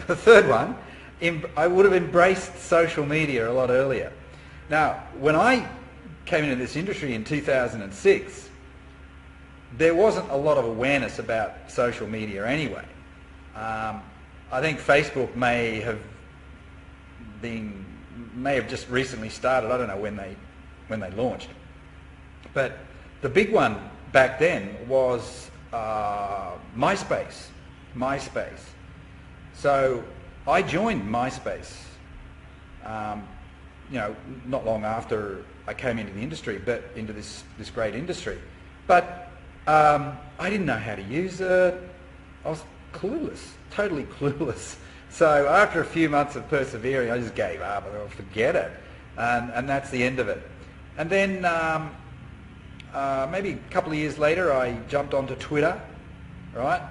the third one, I would have embraced social media a lot earlier. Now, when I came into this industry in 2006, there wasn't a lot of awareness about social media anyway. I think Facebook may have just recently started. I don't know when they launched, but the big one back then was MySpace. So I joined MySpace, not long after I came into the industry, but into this great industry. But I didn't know how to use it. I was clueless, totally clueless. So after a few months of persevering, I just gave up. I thought, forget it, and that's the end of it. And then maybe a couple of years later, I jumped onto Twitter, right?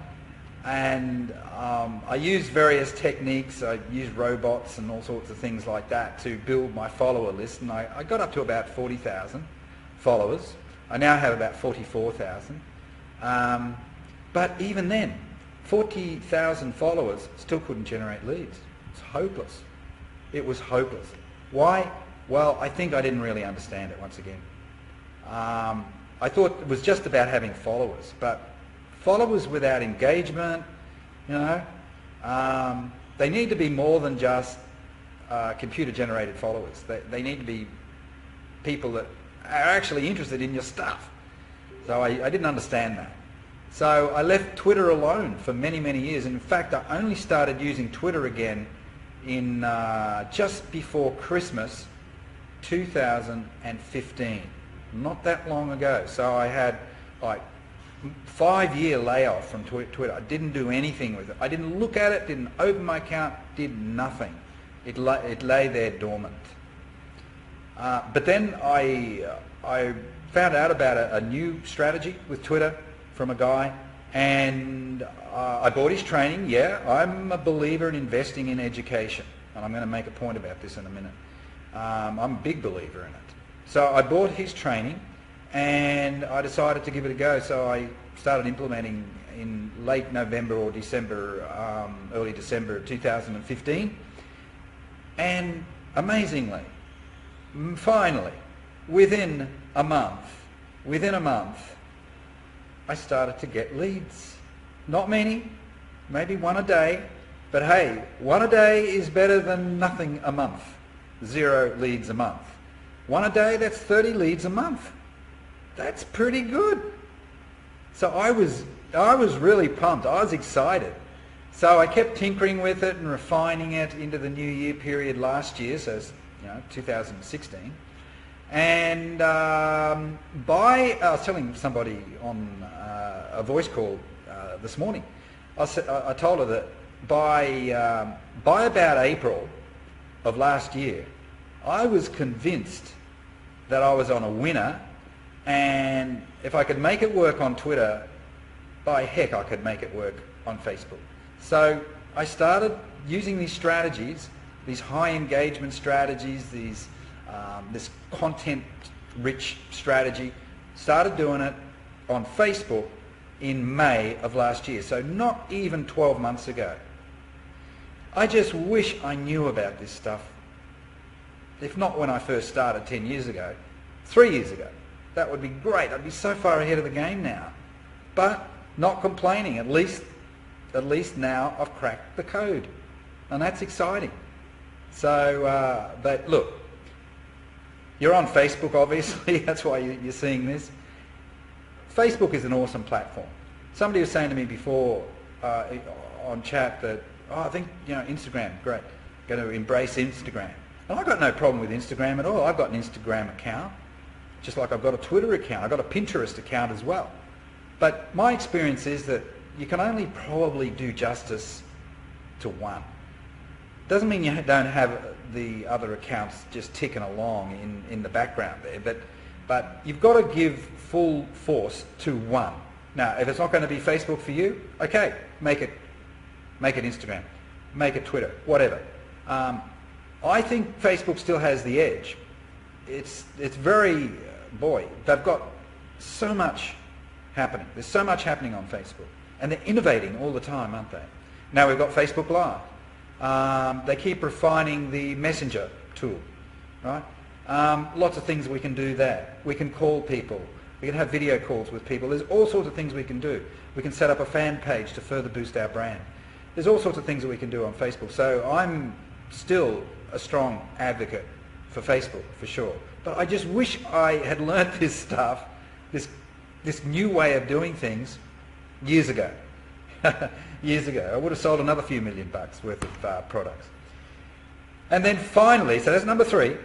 And I used various techniques. I used robots and all sorts of things like that to build my follower list, and I got up to about 40,000 followers. I now have about 44,000. But even then, 40,000 followers still couldn't generate leads. It's hopeless. It was hopeless. Why? Well, I think I didn't really understand it once again. I thought it was just about having followers, but followers without engagement, they need to be more than just computer-generated followers. They need to be people that are actually interested in your stuff. So I didn't understand that. So I left Twitter alone for many, many years. In fact, I only started using Twitter again in just before Christmas 2015. Not that long ago. So I had like 5-year layoff from Twitter. I didn't do anything with it. I didn't look at it, didn't open my account, did nothing. It lay there dormant. But then I found out about a new strategy with Twitter from a guy, and I bought his training. Yeah, I'm a believer in investing in education, and I'm going to make a point about this in a minute. I'm a big believer in it. So I bought his training, and I decided to give it a go. So I started implementing in late November or December, early December 2015, and amazingly, finally, within a month, I started to get leads. Not many, maybe one a day, but hey, one a day is better than nothing a month. 0 leads a month. One a day, that's 30 leads a month. That's pretty good. So I was really pumped. I was excited. So I kept tinkering with it and refining it into the new year period last year, so 2016. And I was telling somebody on a voice call this morning, I told her that by about April of last year, I was convinced that I was on a winner, and if I could make it work on Twitter, by heck I could make it work on Facebook. So I started using these strategies, these high engagement strategies, this content-rich strategy, started doing it on Facebook in May of last year, so not even 12 months ago. I just wish I knew about this stuff. If not when I first started 10 years ago, 3 years ago. That would be great. I'd be so far ahead of the game now. But not complaining. At least now I've cracked the code. And that's exciting. So, but look, you're on Facebook, obviously. That's why you're seeing this. Facebook is an awesome platform. Somebody was saying to me before on chat that, I think, Instagram, great. Going to embrace Instagram. And I've got no problem with Instagram at all. I've got an Instagram account, just like I've got a Twitter account. I've got a Pinterest account as well. But my experience is that you can only probably do justice to one. Doesn't mean you don't have the other accounts just ticking along in the background there, but you've got to give full force to one. Now, if it's not going to be Facebook for you, okay, make it Instagram, make it Twitter, whatever. I think Facebook still has the edge. It's very, they've got so much happening. There's so much happening on Facebook, and they're innovating all the time, aren't they? Now we've got Facebook Live. They keep refining the messenger tool, right? Lots of things we can do there. We can call people. We can have video calls with people. There's all sorts of things we can do. We can set up a fan page to further boost our brand. There's all sorts of things that we can do on Facebook. So I'm still a strong advocate for Facebook, for sure. But I just wish I had learnt this stuff, this new way of doing things, years ago. Years ago. I would have sold another few $1 million worth of products. And then finally, so that's number 3,